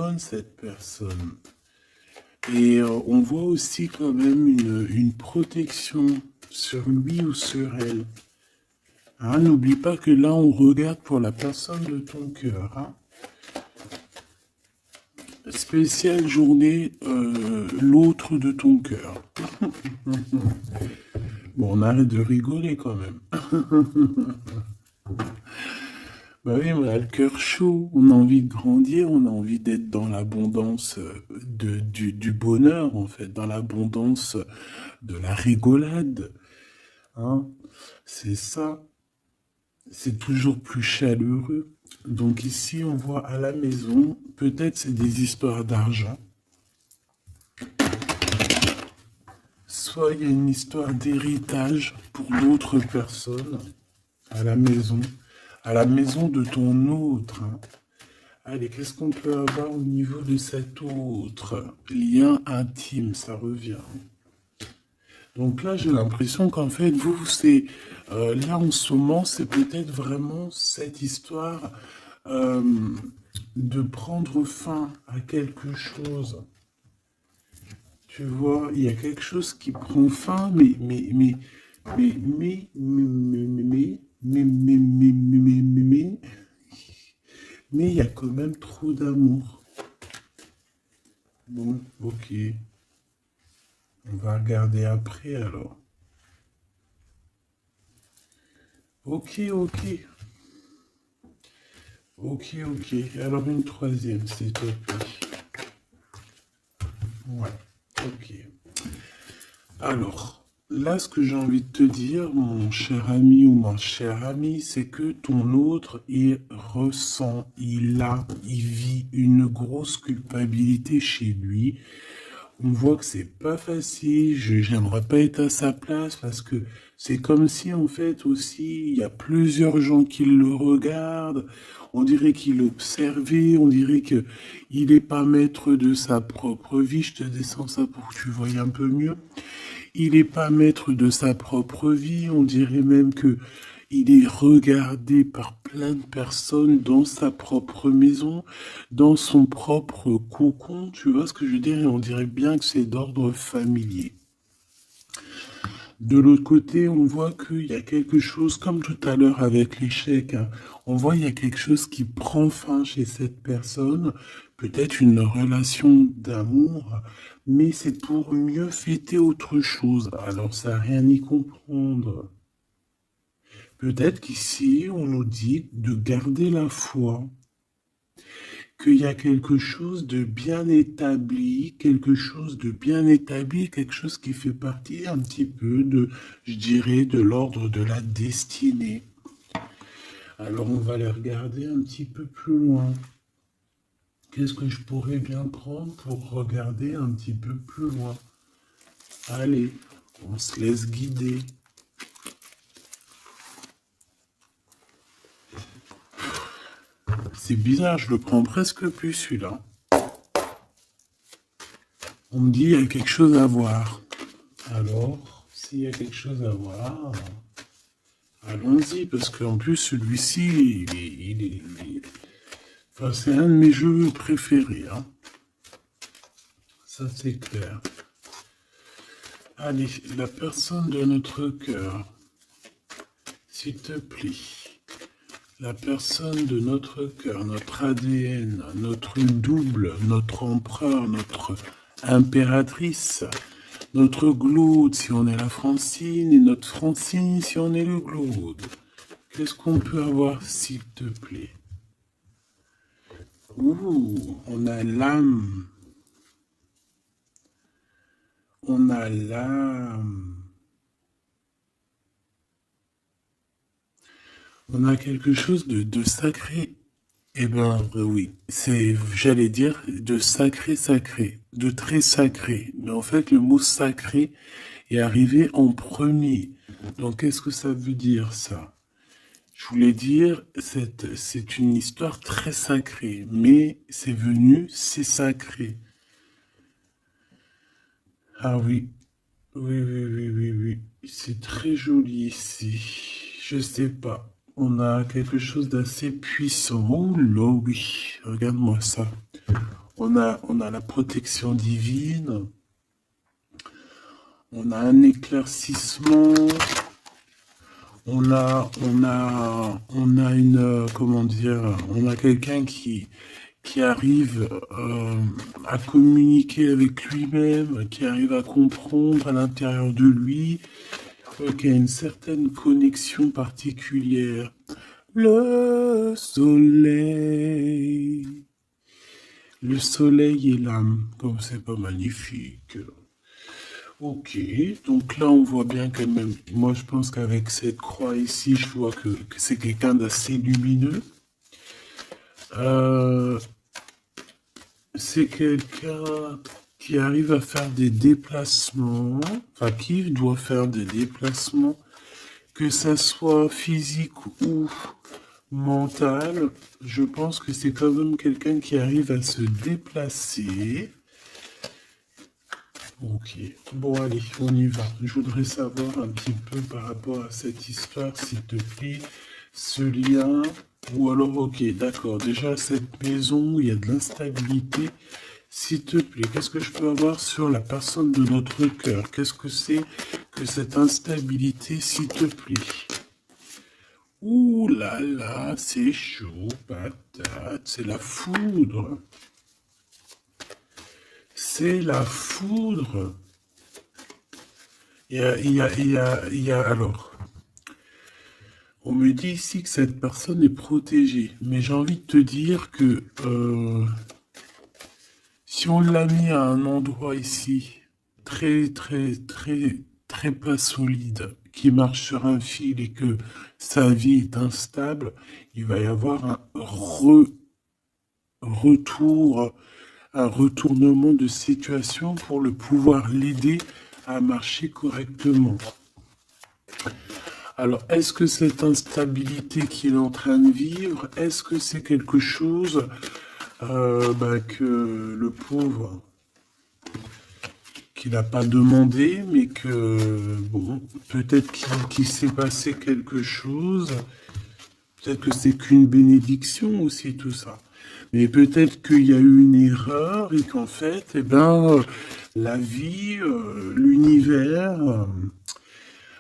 bonne, cette personne. Et on voit aussi quand même une protection sur lui ou sur elle. Hein, n'oublie pas que là, on regarde pour la personne de ton cœur. Hein. Spéciale journée, l'autre de ton cœur. Bon, on arrête de rigoler quand même. Bah oui, on a le cœur chaud, on a envie de grandir, on a envie d'être dans l'abondance du bonheur, en fait, dans l'abondance de la rigolade. Hein. C'est ça, c'est toujours plus chaleureux. Donc ici, on voit à la maison, peut-être c'est des histoires d'argent. Soit il y a une histoire d'héritage pour d'autres personnes à la maison de ton autre. Hein. Allez, qu'est-ce qu'on peut avoir au niveau de cet autre lien intime, ça revient. Donc là, j'ai l'impression qu'en fait, vous, c'est là en ce moment, c'est peut-être vraiment cette histoire de prendre fin à quelque chose. Tu vois, il y a quelque chose qui prend fin, mais il y a quand même trop d'amour. Bon, ok. On va regarder après alors. Ok, ok. Ok, ok. Alors une troisième, s'il te plaît. Ouais, ok. Alors, là, ce que j'ai envie de te dire, mon cher ami ou ma chère amie, c'est que ton autre, il ressent, il vit une grosse culpabilité chez lui. On voit que c'est pas facile, j'aimerais pas être à sa place parce que c'est comme si en fait aussi il y a plusieurs gens qui le regardent, on dirait qu'il est observé, on dirait que il est pas maître de sa propre vie, je te descends ça pour que tu voies un peu mieux. Il est pas maître de sa propre vie, on dirait même que il est regardé par plein de personnes dans sa propre maison, dans son propre cocon, tu vois ce que je veux dire, et on dirait bien que c'est d'ordre familier. De l'autre côté, on voit qu'il y a quelque chose, comme tout à l'heure avec l'échec, hein, on voit qu'il y a quelque chose qui prend fin chez cette personne, peut-être une relation d'amour, mais c'est pour mieux fêter autre chose. Alors ça n'a rien à y comprendre. Peut-être qu'ici, on nous dit de garder la foi, qu'il y a quelque chose de bien établi, quelque chose de bien établi, quelque chose qui fait partie un petit peu de, je dirais, de l'ordre de la destinée. Alors, on va aller regarder un petit peu plus loin. Qu'est-ce que je pourrais bien prendre pour regarder un petit peu plus loin? Allez, on se laisse guider. C'est bizarre, je le prends presque plus celui-là. On me dit il y a quelque chose à voir. Alors, s'il y a quelque chose à voir, allons-y, parce qu'en plus celui-ci, enfin, c'est un de mes jeux préférés. Hein. Ça c'est clair. Allez, la personne de notre cœur, s'il te plaît. La personne de notre cœur, notre ADN, notre double, notre empereur, notre impératrice, notre Glaude si on est la Francine et notre Francine si on est le Glaude. Qu'est-ce qu'on peut avoir s'il te plaît? Ouh, on a l'âme. On a l'âme. On a quelque chose de sacré. Eh ben oui, c'est, j'allais dire, de sacré, de très sacré. Mais en fait, le mot sacré est arrivé en premier. Donc, qu'est-ce que ça veut dire, ça? Je voulais dire, c'est une histoire très sacrée, mais c'est venu, c'est sacré. Ah oui, oui, oui, oui, oui, oui. C'est très joli ici. Je sais pas. On a quelque chose d'assez puissant. Oh là, oui. Regarde-moi ça. On a la protection divine, on a un éclaircissement, on a une, comment dire, on a quelqu'un qui arrive à communiquer avec lui-même, qui arrive à comprendre à l'intérieur de lui, qui a une certaine connexion particulière. Le soleil. Le soleil et l'âme, comme c'est pas magnifique. Ok, donc là on voit bien quand même, moi je pense qu'avec cette croix ici, je vois que c'est quelqu'un d'assez lumineux. Euh, c'est quelqu'un qui arrive à faire des déplacements, enfin qui doit faire des déplacements, que ça soit physique ou mental. Je pense que c'est quand même quelqu'un qui arrive à se déplacer. Ok, bon allez, on y va. Je voudrais savoir un petit peu par rapport à cette histoire, s'il te plaît, ce lien, ou alors ok, d'accord, déjà cette maison, il y a de l'instabilité, s'il te plaît, qu'est-ce que je peux avoir sur la personne de notre cœur? Qu'est-ce que c'est que cette instabilité, s'il te plaît? Ouh là là, c'est chaud, patate, c'est la foudre. C'est la foudre. Alors, on me dit ici que cette personne est protégée, mais j'ai envie de te dire que si on l'a mis à un endroit ici, très, très, très, très pas solide, qui marche sur un fil et que sa vie est instable, il va y avoir retour, un retournement de situation pour le pouvoir l'aider à marcher correctement. Alors, est-ce que cette instabilité qu'il est en train de vivre, est-ce que c'est quelque chose que le pauvre, qu'il n'a pas demandé, mais que, bon, peut-être qu'il s'est passé quelque chose, peut-être que c'est qu'une bénédiction aussi, tout ça. Mais peut-être qu'il y a eu une erreur et qu'en fait, eh ben, la vie, l'univers,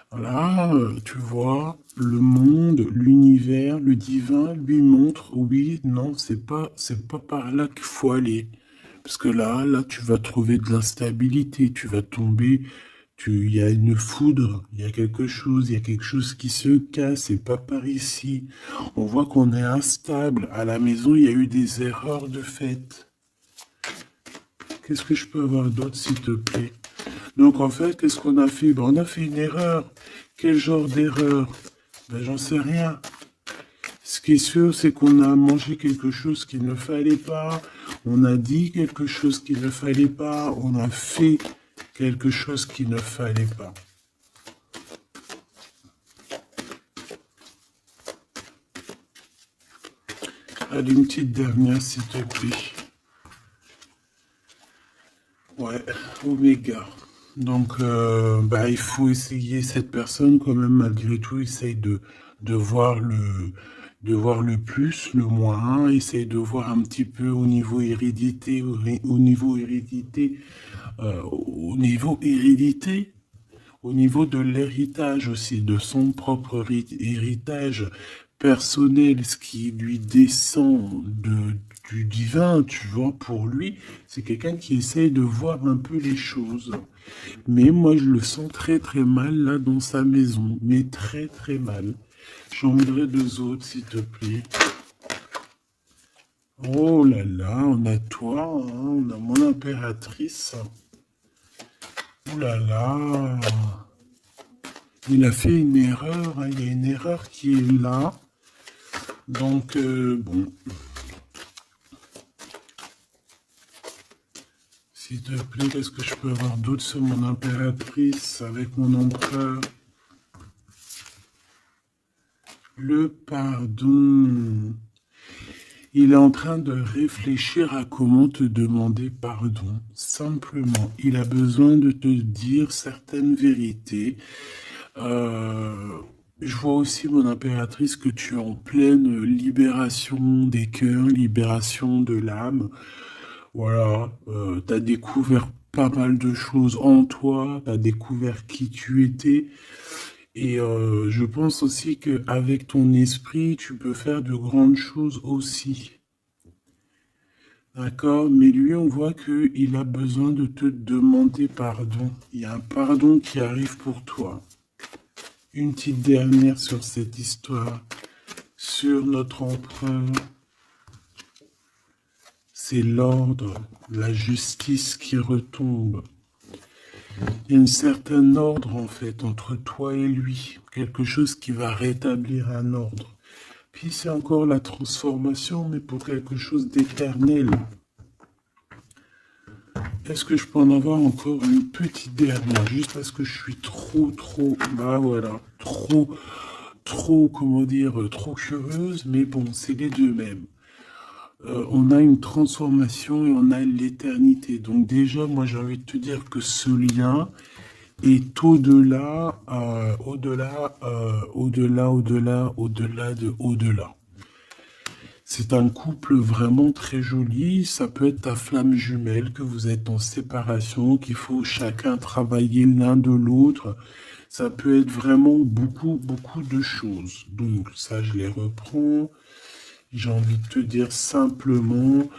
voilà, tu vois, le monde, l'univers, le divin lui montre, oui, non, c'est pas par là qu'il faut aller. Parce que là, tu vas trouver de l'instabilité, tu vas tomber, il y a une foudre, il y a quelque chose qui se casse, c'est pas par ici. On voit qu'on est instable. À la maison, il y a eu des erreurs de fait. Qu'est-ce que je peux avoir d'autre, s'il te plaît? Donc en fait, qu'est-ce qu'on a fait? Ben, on a fait une erreur. Quel genre d'erreur? Ben, j'en sais rien. Ce qui est sûr, c'est qu'on a mangé quelque chose qu'il ne fallait pas, on a dit quelque chose qu'il ne fallait pas, on a fait quelque chose qu'il ne fallait pas. Allez, une petite dernière, s'il te plaît. Ouais, Oméga. Donc, il faut essayer, cette personne, quand même, malgré tout, essaye de voir le plus, le moins, essaye de voir un petit peu au niveau hérédité, au niveau hérédité, au niveau de l'héritage aussi, de son propre héritage personnel, ce qui lui descend du divin, tu vois, pour lui, c'est quelqu'un qui essaye de voir un peu les choses. Mais moi, je le sens très très mal là dans sa maison, mais très très mal. J'en voudrais deux autres, s'il te plaît. Oh là là, on a toi, hein, on a mon impératrice. Oh là là. Il a fait une erreur, hein, il y a une erreur qui est là. Donc, bon. S'il te plaît, qu'est-ce que je peux avoir d'autre sur mon impératrice avec mon empereur? Le pardon. Il est en train de réfléchir à comment te demander pardon. Simplement, il a besoin de te dire certaines vérités. Je vois aussi, mon impératrice, que tu es en pleine libération des cœurs, libération de l'âme. Voilà, tu as découvert pas mal de choses en toi, tu as découvert qui tu étais. Et je pense aussi qu'avec ton esprit, tu peux faire de grandes choses aussi. D'accord? Mais lui, on voit qu'il a besoin de te demander pardon. Il y a un pardon qui arrive pour toi. Une petite dernière sur cette histoire, sur notre empereur. C'est l'ordre, la justice qui retombe. Il y a un certain ordre en fait entre toi et lui, quelque chose qui va rétablir un ordre. Puis c'est encore la transformation, mais pour quelque chose d'éternel. Est-ce que je peux en avoir encore une petite dernière, juste parce que je suis bah voilà, comment dire, trop curieuse, mais bon, c'est les deux mêmes. On a une transformation et on a l'éternité. Donc déjà, moi j'ai envie de te dire que ce lien est au-delà, au-delà de au-delà. C'est un couple vraiment très joli. Ça peut être ta flamme jumelle, que vous êtes en séparation, qu'il faut chacun travailler l'un de l'autre. Ça peut être vraiment beaucoup de choses. Donc ça, je les reprends. J'ai envie de te dire simplement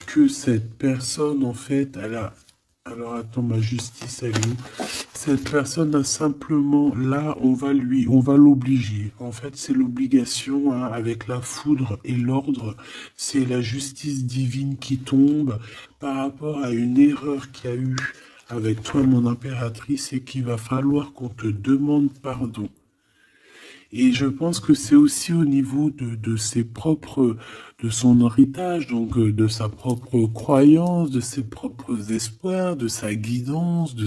que cette personne, en fait, elle a... Alors attends, ma justice, elle est où? Cette personne a simplement, là, on va l'obliger. En fait, c'est l'obligation, hein, avec la foudre et l'ordre. C'est la justice divine qui tombe par rapport à une erreur qu'il y a eu avec toi, mon impératrice, et qu'il va falloir qu'on te demande pardon. Et je pense que c'est aussi au niveau de ses propres, de son héritage, donc de sa propre croyance, de ses propres espoirs, de sa guidance, de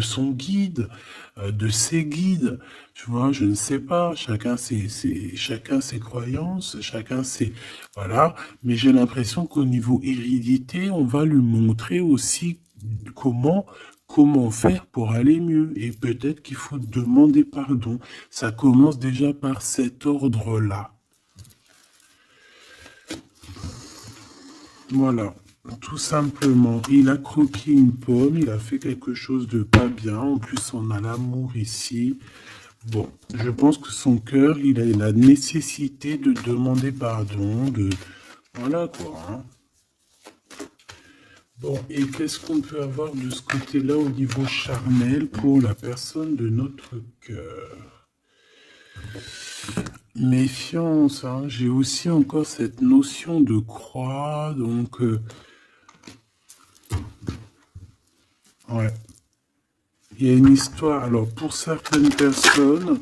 son guide, de ses guides. Tu vois, je ne sais pas, chacun ses croyances, chacun ses, voilà. Mais j'ai l'impression qu'au niveau hérédité, on va lui montrer aussi comment faire pour aller mieux. Et peut-être qu'il faut demander pardon. Ça commence déjà par cet ordre-là. Voilà, tout simplement. Il a croqué une pomme, il a fait quelque chose de pas bien. En plus, on a l'amour ici. Bon, je pense que son cœur, il a la nécessité de demander pardon, de... Voilà quoi, hein. Bon, et qu'est-ce qu'on peut avoir de ce côté-là au niveau charnel pour la personne de notre cœur? Méfiance, hein. J'ai aussi encore cette notion de croix, donc... ouais. Il y a une histoire, alors pour certaines personnes,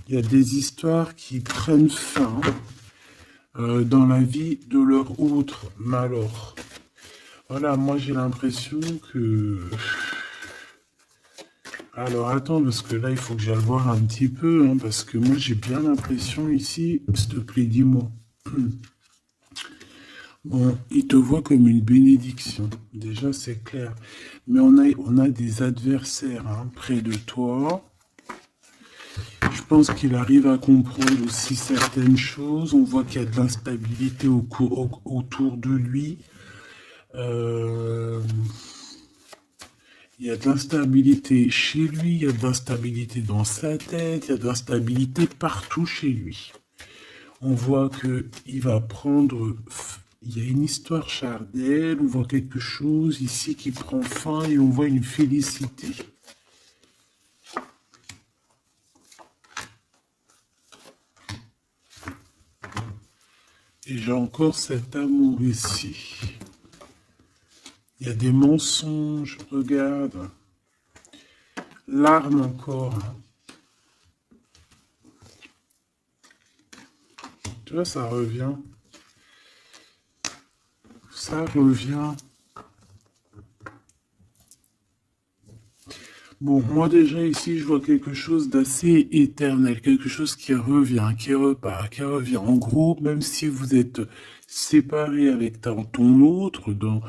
il y a des histoires qui prennent fin dans la vie de leur autre. Mais alors, voilà, moi j'ai l'impression que... Alors attends, parce que là il faut que j'aille voir un petit peu, hein, parce que moi j'ai bien l'impression ici, s'il te plaît, dis-moi. Bon, il te voit comme une bénédiction, déjà c'est clair. Mais on a des adversaires, hein, près de toi. Je pense qu'il arrive à comprendre aussi certaines choses. On voit qu'il y a de l'instabilité autour de lui. Il y a de l'instabilité chez lui, il y a de l'instabilité dans sa tête, il y a de l'instabilité partout chez lui. On voit qu'il va prendre... Il y a une histoire charnelle, on voit quelque chose ici qui prend fin et on voit une félicité. Et j'ai encore cet amour ici. Il y a des mensonges, regarde. Larmes encore. Tu vois, ça revient. Ça revient. Bon, moi déjà ici, je vois quelque chose d'assez éternel, quelque chose qui revient, qui repart, qui revient. En gros, même si vous êtes séparés avec ton autre, ben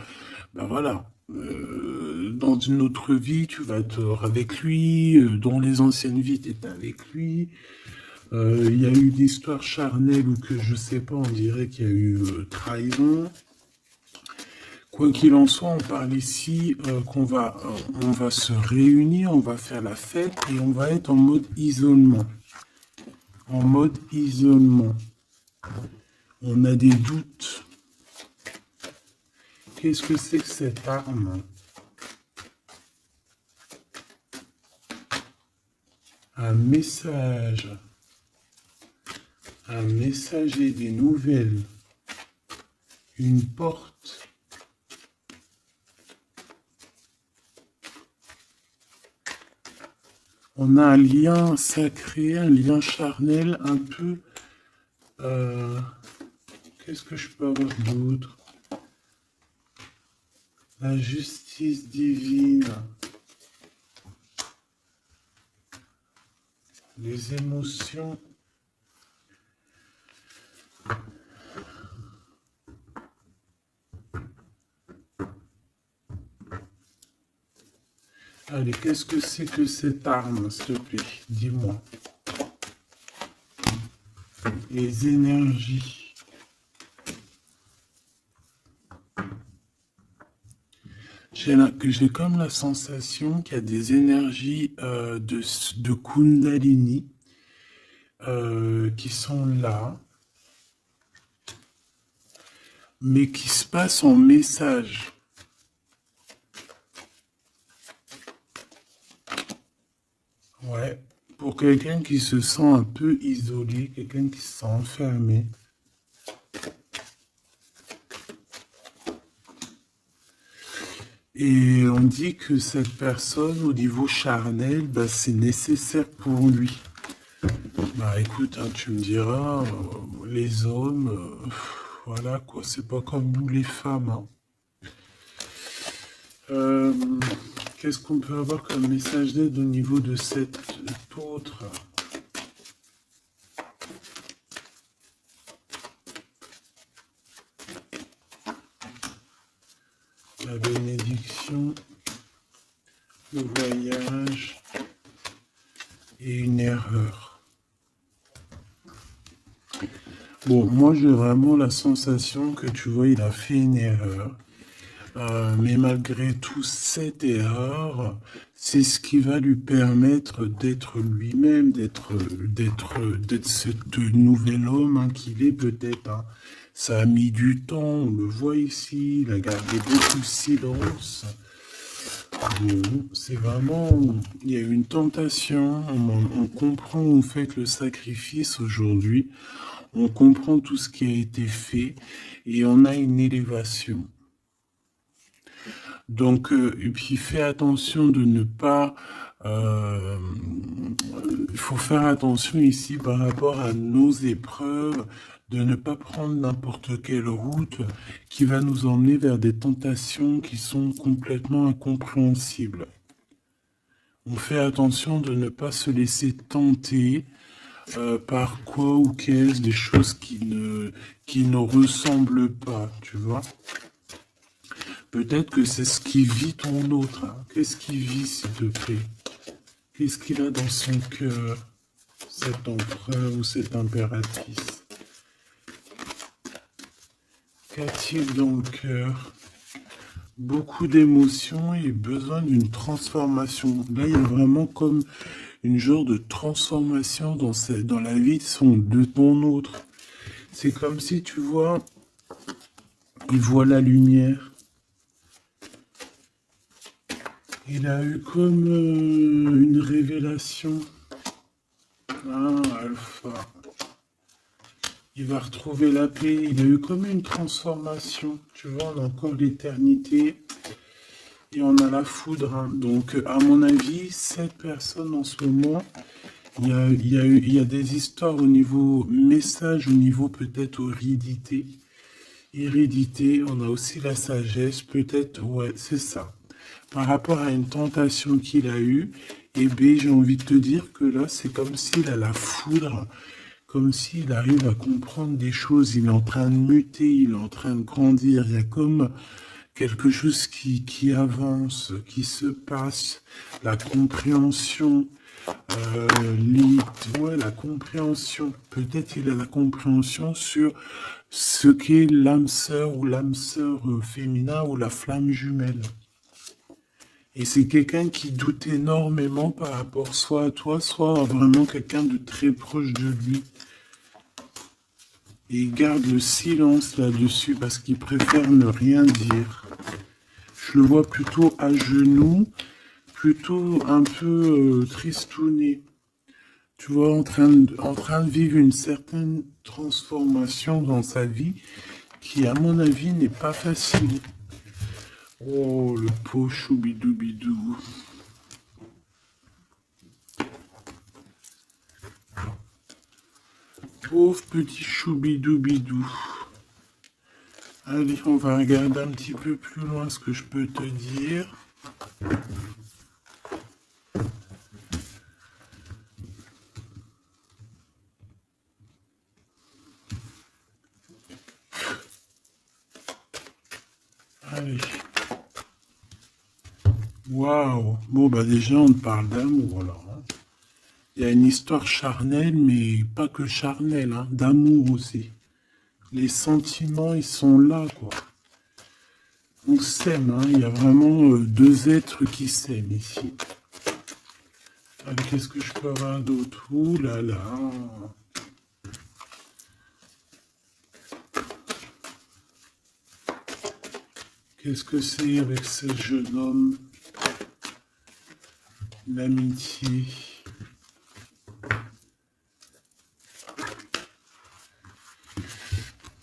voilà, dans une autre vie, tu vas être avec lui, dans les anciennes vies, tu étais avec lui. Il y a eu une histoire charnelle ou que je sais pas, on dirait qu'il y a eu trahison. Quoi qu'il en soit, on parle ici on va se réunir, on va faire la fête et on va être en mode isolement. En mode isolement. On a des doutes. Qu'est-ce que c'est que cette arme? Un message. Un messager, des nouvelles. Une porte. On a un lien sacré, un lien charnel, un peu... qu'est-ce que je peux avoir d'autre? La justice divine. Les émotions. Allez, qu'est-ce que c'est que cette arme, s'il te plaît? Dis-moi. Les énergies. J'ai comme la sensation qu'il y a des énergies de Kundalini qui sont là, mais qui se passent en message. Ouais, pour quelqu'un qui se sent un peu isolé, quelqu'un qui se sent enfermé. Et on dit que cette personne, au niveau charnel, bah, c'est nécessaire pour lui. Bah écoute, hein, tu me diras, les hommes, voilà quoi, c'est pas comme nous les femmes. Hein. Qu'est-ce qu'on peut avoir comme message d'aide au niveau de cet autre? La bénédiction, le voyage et une erreur. Bon, moi j'ai vraiment la sensation que tu vois, il a fait une erreur. Mais malgré tout, cette erreur, c'est ce qui va lui permettre d'être lui-même, d'être ce nouvel homme hein, qu'il est peut-être. Hein. Ça a mis du temps, on le voit ici, il a gardé beaucoup de silence. Bon, c'est vraiment, il y a une tentation, on comprend, vous faites le sacrifice aujourd'hui, on comprend tout ce qui a été fait et on a une élévation. Donc, et puis fais attention de ne pas... Il faut faire attention ici par rapport à nos épreuves, de ne pas prendre n'importe quelle route qui va nous emmener vers des tentations qui sont complètement incompréhensibles. On fait attention de ne pas se laisser tenter par quoi ou qu'est-ce, des choses qui ne ressemblent pas, tu vois. Peut-être que c'est ce qui vit ton autre. Hein. Qu'est-ce qu'il vit, s'il te plaît? Qu'est-ce qu'il a dans son cœur, cet empereur ou cette impératrice? Qu'a-t-il dans le cœur? Beaucoup d'émotions et besoin d'une transformation. Là, il y a vraiment comme une genre de transformation dans la vie de ton autre. C'est comme si, tu vois, il voit la lumière. Il a eu comme une révélation. Ah, Alpha. Il va retrouver la paix. Il a eu comme une transformation. Tu vois, on a encore l'éternité. Et on a la foudre. Hein. Donc, à mon avis, cette personne en ce moment, il y a des histoires au niveau message, au niveau peut-être hérédité. Hérédité, on a aussi la sagesse. Peut-être, ouais, c'est ça. Par rapport à une tentation qu'il a eue, et B, j'ai envie de te dire que là, c'est comme s'il a la foudre, comme s'il arrive à comprendre des choses, il est en train de muter, il est en train de grandir, il y a comme quelque chose qui avance, qui se passe, la compréhension, ouais, la compréhension, peut-être il a la compréhension sur ce qu'est l'âme sœur ou l'âme sœur féminin ou la flamme jumelle. Et c'est quelqu'un qui doute énormément par rapport soit à toi, soit à vraiment quelqu'un de très proche de lui. Et il garde le silence là-dessus parce qu'il préfère ne rien dire. Je le vois plutôt à genoux, plutôt un peu tristouné. Tu vois, en train de vivre une certaine transformation dans sa vie qui, à mon avis, n'est pas facile. Oh, le pauvre choubidoubidou. Pauvre petit choubidoubidou. Allez, on va regarder un petit peu plus loin ce que je peux te dire. Allez. Waouh. Bon, bah déjà, on parle d'amour, alors. Hein. Il y a une histoire charnelle, mais pas que charnelle, hein, d'amour aussi. Les sentiments, ils sont là, quoi. On s'aime, hein. Il y a vraiment deux êtres qui s'aiment ici. Allez, qu'est-ce que je peux avoir d'autre? Ouh là là. Qu'est-ce que c'est avec ce jeune homme? L'amitié.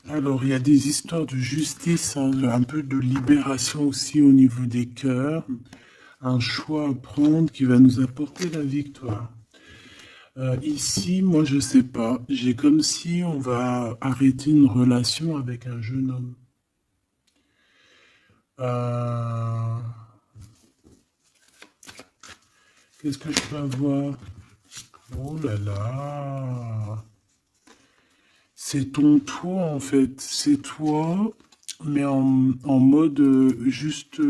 Alors, il y a des histoires de justice, hein, un peu de libération aussi au niveau des cœurs. Un choix à prendre qui va nous apporter la victoire. Ici, moi, je sais pas. J'ai comme si on va arrêter une relation avec un jeune homme. Qu'est-ce que je peux avoir? Oh là là. C'est ton toi, en fait. C'est toi, mais en mode juste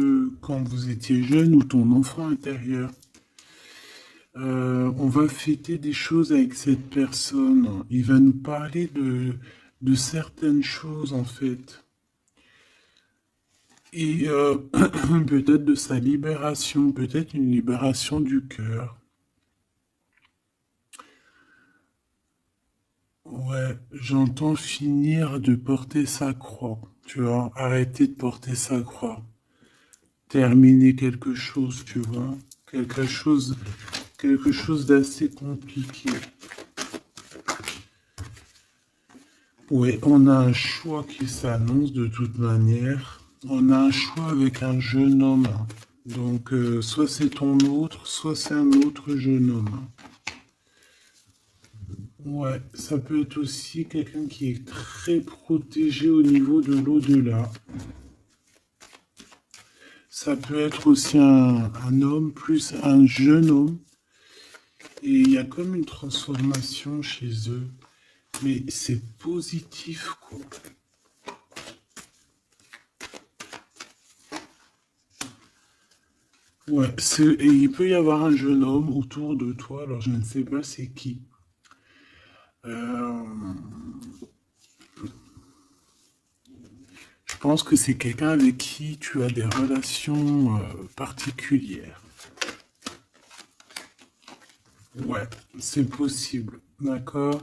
quand vous étiez jeune ou ton enfant intérieur. On va fêter des choses avec cette personne. Il va nous parler de certaines choses, en fait. Et peut-être de sa libération, peut-être une libération du cœur. Ouais, j'entends finir de porter sa croix. Tu vois, arrêter de porter sa croix. Terminer quelque chose, tu vois. Quelque chose d'assez compliqué. Ouais, on a un choix qui s'annonce de toute manière. On a un choix avec un jeune homme. Donc, soit c'est ton autre, soit c'est un autre jeune homme. Ouais, ça peut être aussi quelqu'un qui est très protégé au niveau de l'au-delà. Ça peut être aussi un homme plus un jeune homme. Et il y a comme une transformation chez eux. Mais c'est positif, quoi. Ouais, et il peut y avoir un jeune homme autour de toi, alors je ne sais pas c'est qui. Euh, je pense que c'est quelqu'un avec qui tu as des relations particulières. Ouais, c'est possible, d'accord?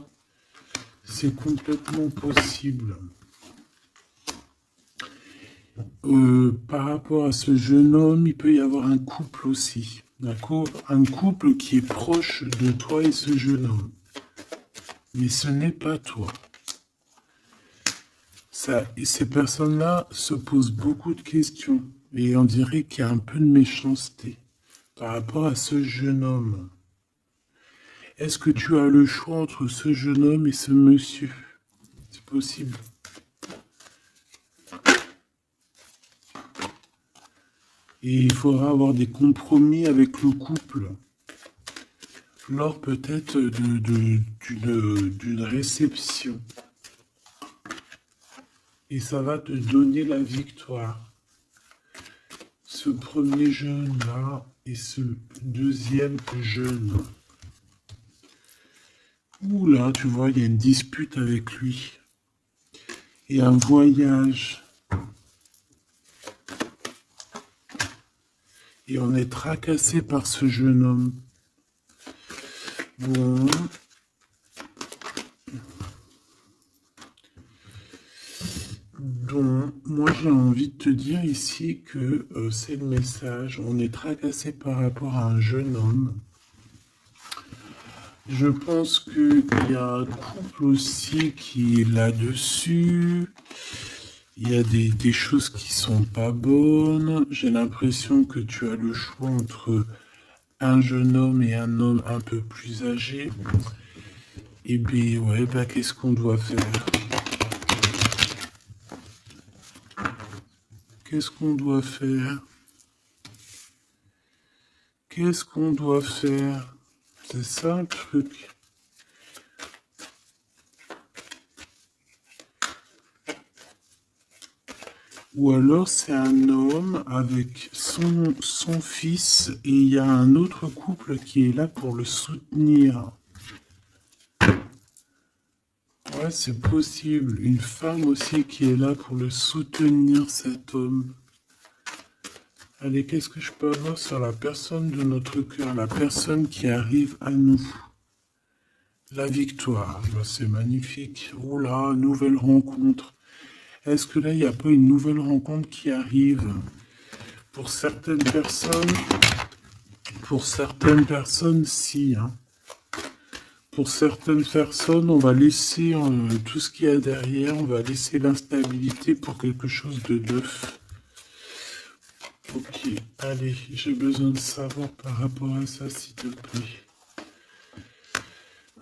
C'est complètement possible. Par rapport à ce jeune homme, il peut y avoir un couple aussi, d'accord? Un couple qui est proche de toi et ce jeune homme. Mais ce n'est pas toi. Et ces personnes-là se posent beaucoup de questions. Et on dirait qu'il y a un peu de méchanceté par rapport à ce jeune homme. Est-ce que tu as le choix entre ce jeune homme et ce monsieur? C'est possible. Et il faudra avoir des compromis avec le couple lors peut-être d'une réception. Et ça va te donner la victoire. Ce premier jeune-là et ce deuxième jeune. Ouh là, tu vois, il y a une dispute avec lui. et un voyage. Et on est tracassé par ce jeune homme. Bon. Donc, moi j'ai envie de te dire ici que c'est le message. On est tracassé par rapport à un jeune homme. Je pense qu'il y a un couple aussi qui est là-dessus. Il y a des choses qui sont pas bonnes. J'ai l'impression que tu as le choix entre un jeune homme et un homme un peu plus âgé. Et bien, ouais, bah, qu'est-ce qu'on doit faire? Qu'est-ce qu'on doit faire? Qu'est-ce qu'on doit faire? C'est ça le truc. Ou alors c'est un homme avec son fils et il y a un autre couple qui est là pour le soutenir. Ouais, c'est possible. Une femme aussi qui est là pour le soutenir, cet homme. Allez, qu'est-ce que je peux avoir sur la personne de notre cœur, la personne qui arrive à nous? La victoire, bah, c'est magnifique. Oh là, nouvelle rencontre. Est-ce que là, il n'y a pas une nouvelle rencontre qui arrive? Pour certaines personnes, si. Hein. Pour certaines personnes, on va laisser tout ce qu'il y a derrière, on va laisser l'instabilité pour quelque chose de neuf. Ok, allez, j'ai besoin de savoir par rapport à ça, s'il te plaît.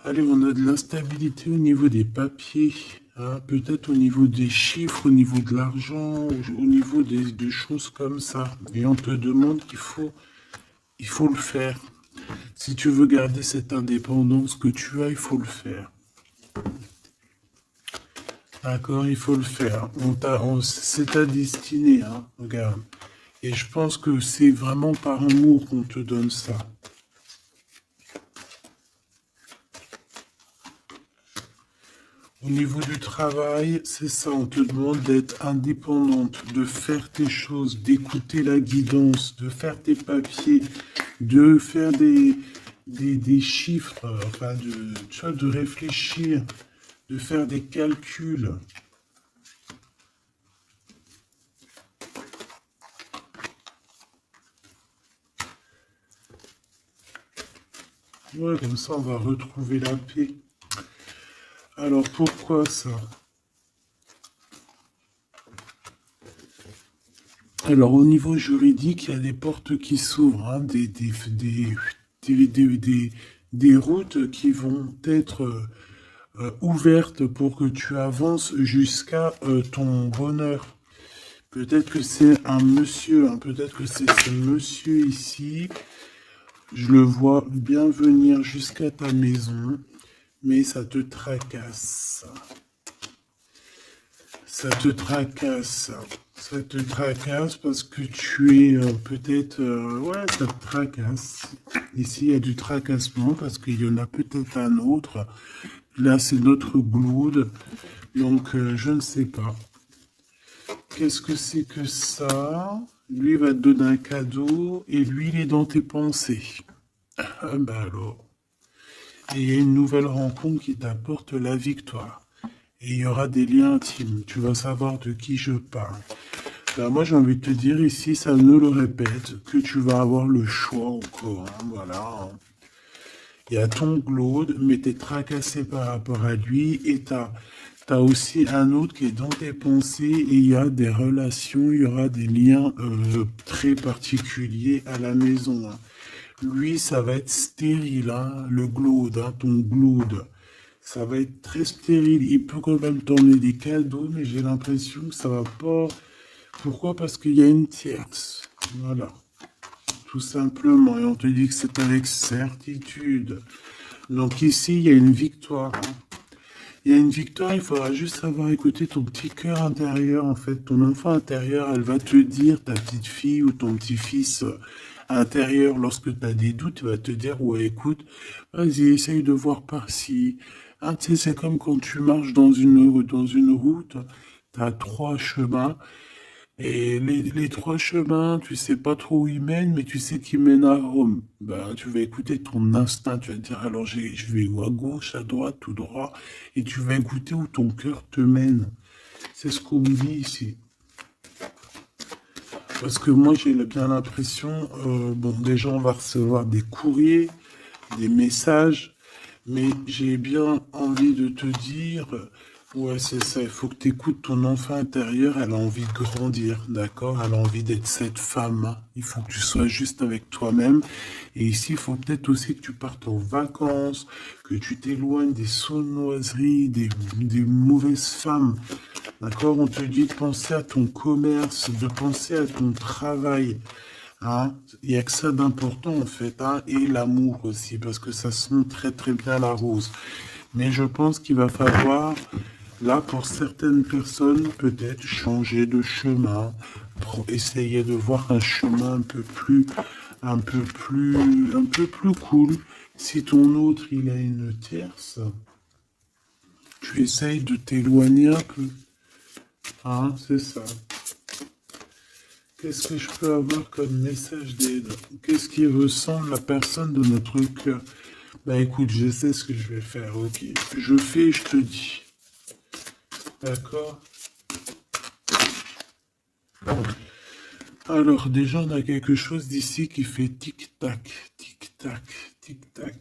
Allez, on a de l'instabilité au niveau des papiers, hein, peut-être au niveau des chiffres, au niveau de l'argent, au niveau de choses comme ça. Et on te demande il faut le faire. Si tu veux garder cette indépendance que tu as, il faut le faire. D'accord, il faut le faire. C'est ta destinée, hein, regarde. Et je pense que c'est vraiment par amour qu'on te donne ça. Au niveau du travail, c'est ça, on te demande d'être indépendante, de faire tes choses, d'écouter la guidance, de faire tes papiers, de faire des chiffres, enfin tu vois, de réfléchir, de faire des calculs. Ouais, comme ça on va retrouver la paix. Alors pourquoi ça? Alors au niveau juridique, il y a des portes qui s'ouvrent, hein, des routes qui vont être ouvertes pour que tu avances jusqu'à ton bonheur. Peut-être que c'est un monsieur, hein, peut-être que c'est ce monsieur ici. Je le vois bien venir jusqu'à ta maison, mais ça te tracasse. Ça te tracasse. Ça te tracasse parce que tu es peut-être... ouais, ça te tracasse. Ici, il y a du tracassement parce qu'il y en a peut-être un autre. Là, c'est notre Blood. Donc, je ne sais pas. Qu'est-ce que c'est que ça? Lui va te donner un cadeau et lui, il est dans tes pensées. Ah bah alors. Et il y a une nouvelle rencontre qui t'apporte la victoire. Et il y aura des liens intimes. Tu vas savoir de qui je parle. Ben, moi, j'ai envie de te dire ici, ça ne le répète, que tu vas avoir le choix encore. Hein, voilà. Il y a ton Glaude, mais tu es tracassé par rapport à lui. Et tu as aussi un autre qui est dans tes pensées. Et il y a des relations, il y aura des liens très particuliers à la maison. Hein. Lui, ça va être stérile, hein, le Glaude, hein, ton Glaude. Ça va être très stérile. Il peut quand même t'emmener des cadeaux, mais j'ai l'impression que ça va pas... Pourquoi? Parce qu'il y a une tierce. Voilà. Tout simplement. Et on te dit que c'est avec certitude. Donc ici, il y a une victoire. Hein. Il y a une victoire, il faudra juste savoir écouter ton petit cœur intérieur, en fait. Ton enfant intérieur, elle va te dire, ta petite fille ou ton petit-fils intérieur, lorsque tu as des doutes, il va te dire, ouais, écoute, vas-y, essaye de voir par-ci. Ah, tu sais, c'est comme quand tu marches dans une route Tu as trois chemins. Et les trois chemins, tu sais pas trop où ils mènent, mais tu sais qu'ils mènent à Rome. Ben, tu vas écouter ton instinct, tu vas te dire, alors je vais où à gauche, à droite, tout droit, et tu vas écouter où ton cœur te mène. C'est ce qu'on me dit ici. Parce que moi, j'ai bien l'impression, bon, déjà, on va recevoir des courriers, des messages, mais j'ai bien envie de te dire, ouais, c'est ça, il faut que tu écoutes ton enfant intérieur, elle a envie de grandir, d'accord? Elle a envie d'être cette femme, hein. Il faut que tu sois juste avec toi-même. Et ici, il faut peut-être aussi que tu partes en vacances, que tu t'éloignes des sournoiseries, des mauvaises femmes. D'accord? On te dit de penser à ton commerce, de penser à ton travail. Hein? Il n'y a que ça d'important en fait, hein? Et l'amour aussi, parce que ça sent très très bien la rose. Mais je pense qu'il va falloir, là pour certaines personnes, peut-être changer de chemin, pour essayer de voir un chemin un peu plus cool. Si ton autre il a une tierce, tu essayes de t'éloigner un peu. Hein, c'est ça. Qu'est-ce que je peux avoir comme message d'aide? Qu'est-ce qui ressemble la personne de notre cœur? Bah écoute, je sais ce que je vais faire, ok. Je fais et je te dis. D'accord? Alors déjà, on a quelque chose d'ici qui fait tic-tac, tic-tac, tic-tac.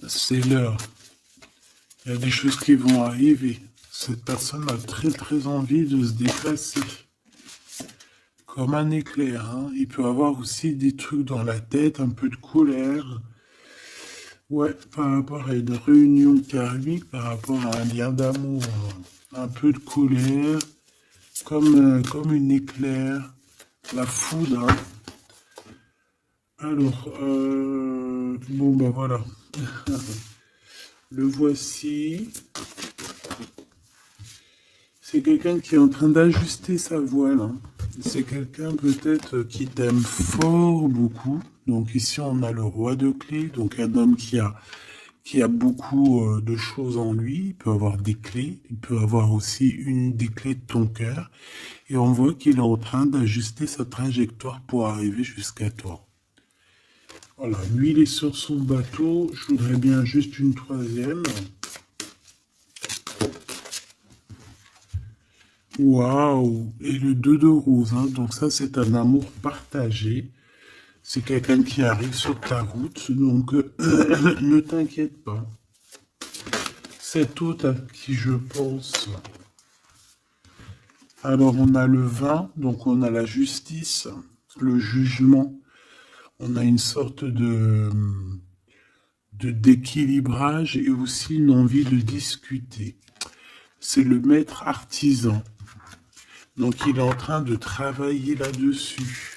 C'est l'heure. Il y a des choses qui vont arriver. Cette personne a très très envie de se déplacer. Comme un éclair, hein. Il peut avoir aussi des trucs dans la tête, un peu de colère. Ouais, par rapport à une réunion karmique, par rapport à un lien d'amour, un peu de colère, comme une éclair, la foudre, hein. Alors, bon ben voilà, le voici. C'est quelqu'un qui est en train d'ajuster sa voile, hein. C'est quelqu'un peut-être qui t'aime fort beaucoup. Donc ici on a le roi de clés, donc un homme qui a beaucoup de choses en lui. Il peut avoir des clés, il peut avoir aussi une des clés de ton cœur. Et on voit qu'il est en train d'ajuster sa trajectoire pour arriver jusqu'à toi. Voilà, lui il est sur son bateau. Je voudrais bien juste une troisième. Waouh! Et le 2 de rose, hein. Donc ça c'est un amour partagé. C'est quelqu'un qui arrive sur ta route, donc ne t'inquiète pas. Cet autre à qui je pense. Alors on a le vin, donc on a la justice, le jugement. On a une sorte de d'équilibrage et aussi une envie de discuter. C'est le maître artisan. Donc il est en train de travailler là-dessus.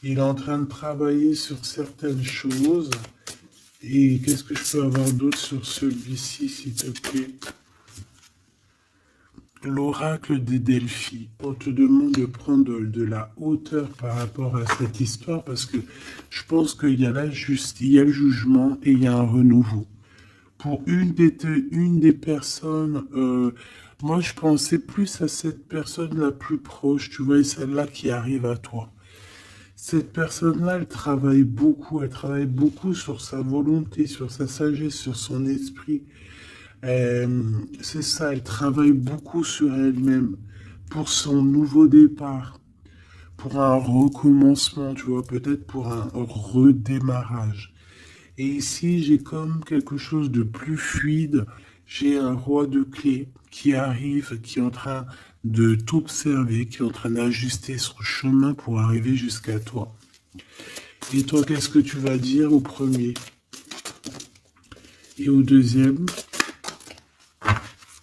Il est en train de travailler sur certaines choses. Et qu'est-ce que je peux avoir d'autre sur celui-ci, s'il te plaît? L'oracle des Delphi. On te demande de prendre de la hauteur par rapport à cette histoire parce que je pense qu'il y a la justice, il y a le jugement et il y a un renouveau. Pour une des personnes, moi je pensais plus à cette personne la plus proche, tu vois, celle-là qui arrive à toi. Cette personne-là, elle travaille beaucoup sur sa volonté, sur sa sagesse, sur son esprit. C'est ça, elle travaille beaucoup sur elle-même pour son nouveau départ, pour un recommencement, tu vois, peut-être pour un redémarrage. Et ici, j'ai comme quelque chose de plus fluide. J'ai un roi de clés qui arrive, qui est en train de t'observer, qui est en train d'ajuster son chemin pour arriver jusqu'à toi. Et toi, qu'est-ce que tu vas dire au premier et au deuxième?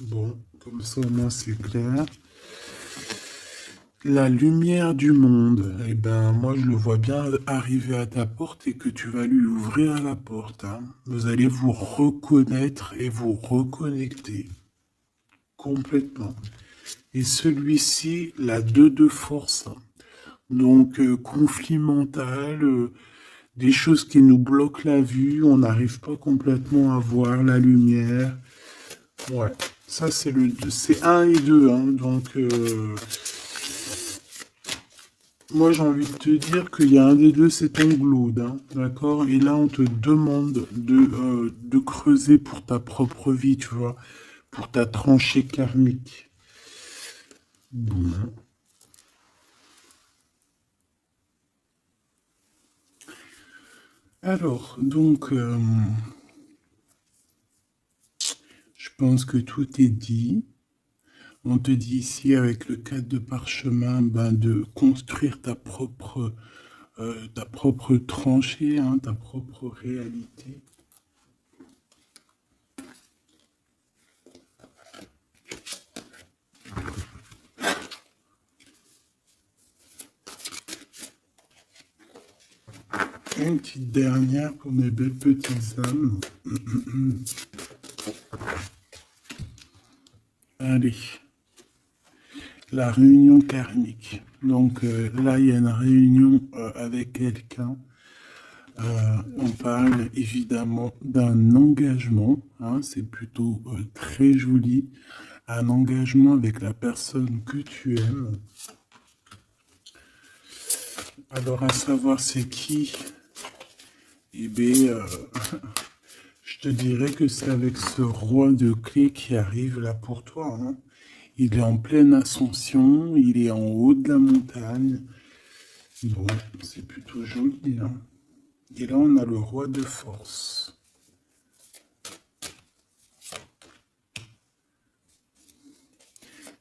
Bon, comme ça au moins c'est clair. La lumière du monde, eh ben moi je le vois bien arriver à ta porte et que tu vas lui ouvrir la porte, hein. Vous allez vous reconnaître et vous reconnecter complètement. Et celui-ci, la 2 de force. Donc conflit mental, des choses qui nous bloquent la vue, on n'arrive pas complètement à voir la lumière. Ouais, Ça, c'est 1 et 2, hein, donc... moi, j'ai envie de te dire qu'il y a un des deux, c'est ton glaude, hein, d'accord? Et là, on te demande de creuser pour ta propre vie, tu vois, pour ta tranchée karmique. Bon. Alors, donc, je pense que tout est dit. On te dit ici, avec le cadre de parchemin, ben, de construire ta propre tranchée, hein, ta propre réalité. Une petite dernière pour mes belles petites âmes. Allez, la réunion karmique. Donc là, il y a une réunion avec quelqu'un. On parle évidemment d'un engagement, hein, c'est plutôt très joli. Un engagement avec la personne que tu aimes. Alors, à savoir c'est qui? Eh bien, je te dirais que c'est avec ce roi de clés qui arrive là pour toi, hein. Il est en pleine ascension, il est en haut de la montagne. Bon, c'est plutôt joli, hein. Et là, on a le roi de force.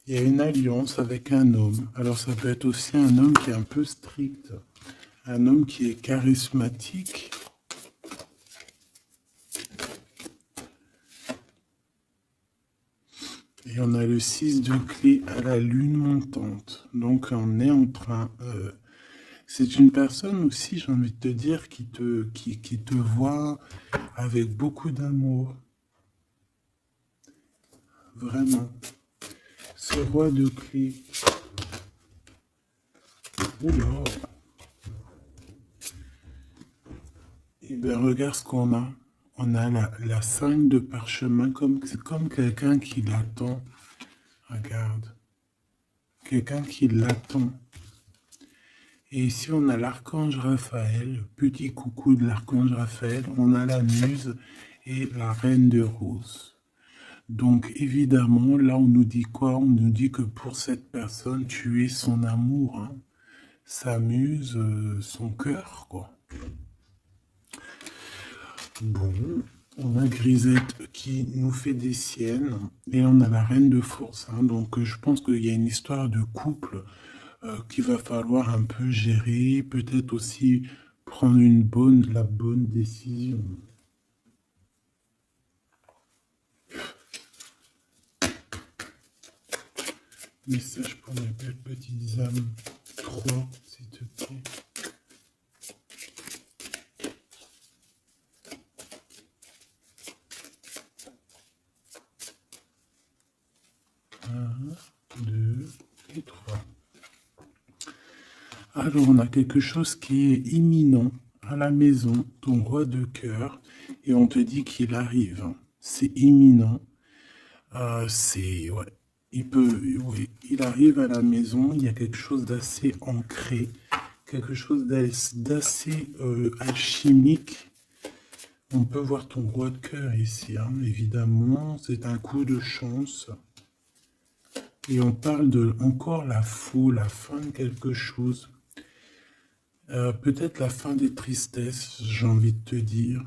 Il y a une alliance avec un homme. Alors, ça peut être aussi un homme qui est un peu strict. Un homme qui est charismatique. Et on a le 6 de clé à la lune montante. Donc, on est en train... c'est une personne aussi, j'ai envie de te dire, qui te voit avec beaucoup d'amour. Vraiment. Ce roi de clés. Oula. Eh bien, regarde ce qu'on a. On a la 5 de parchemin, c'est comme quelqu'un qui l'attend. Regarde. Quelqu'un qui l'attend. Et ici, on a l'archange Raphaël, petit coucou de l'archange Raphaël. On a la muse et la reine de rose. Donc, évidemment, là, on nous dit quoi? On nous dit que pour cette personne, tu es son amour, hein, sa muse, son cœur, quoi. Bon, on a Grisette qui nous fait des siennes et on a la reine de force, hein. Donc, je pense qu'il y a une histoire de couple qu'il va falloir un peu gérer, peut-être aussi prendre la bonne décision. Message pour mes belles petites âmes. 3, s'il te plaît. Un, 2 et 3. Alors, on a quelque chose qui est imminent à la maison, ton roi de cœur, et on te dit qu'il arrive. C'est imminent. Ouais. Oui, il arrive à la maison, il y a quelque chose d'assez ancré, quelque chose d'assez alchimique. On peut voir ton roi de cœur ici, hein, évidemment, c'est un coup de chance. Et on parle de encore la fin de quelque chose. Peut-être la fin des tristesses, j'ai envie de te dire.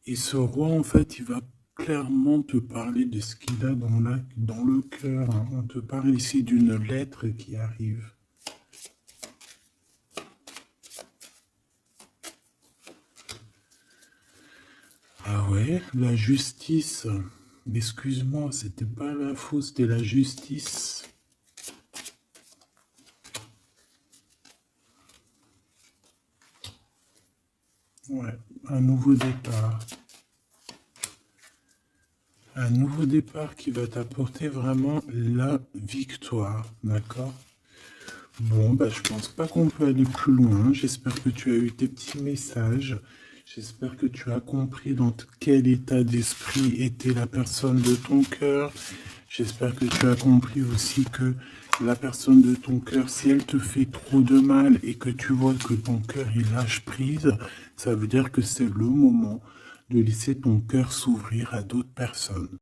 Et ce roi, en fait, il va clairement te parler de ce qu'il a dans le cœur, hein. On te parle ici d'une lettre qui arrive. Ah ouais, la justice. Excuse-moi, c'était pas la faute, c'était la justice. Ouais, un nouveau départ. Un nouveau départ qui va t'apporter vraiment la victoire, d'accord? Bon, bah, je pense pas qu'on peut aller plus loin. J'espère que tu as eu tes petits messages. J'espère que tu as compris dans quel état d'esprit était la personne de ton cœur. J'espère que tu as compris aussi que la personne de ton cœur, si elle te fait trop de mal et que tu vois que ton cœur il lâche prise, ça veut dire que c'est le moment de laisser ton cœur s'ouvrir à d'autres personnes.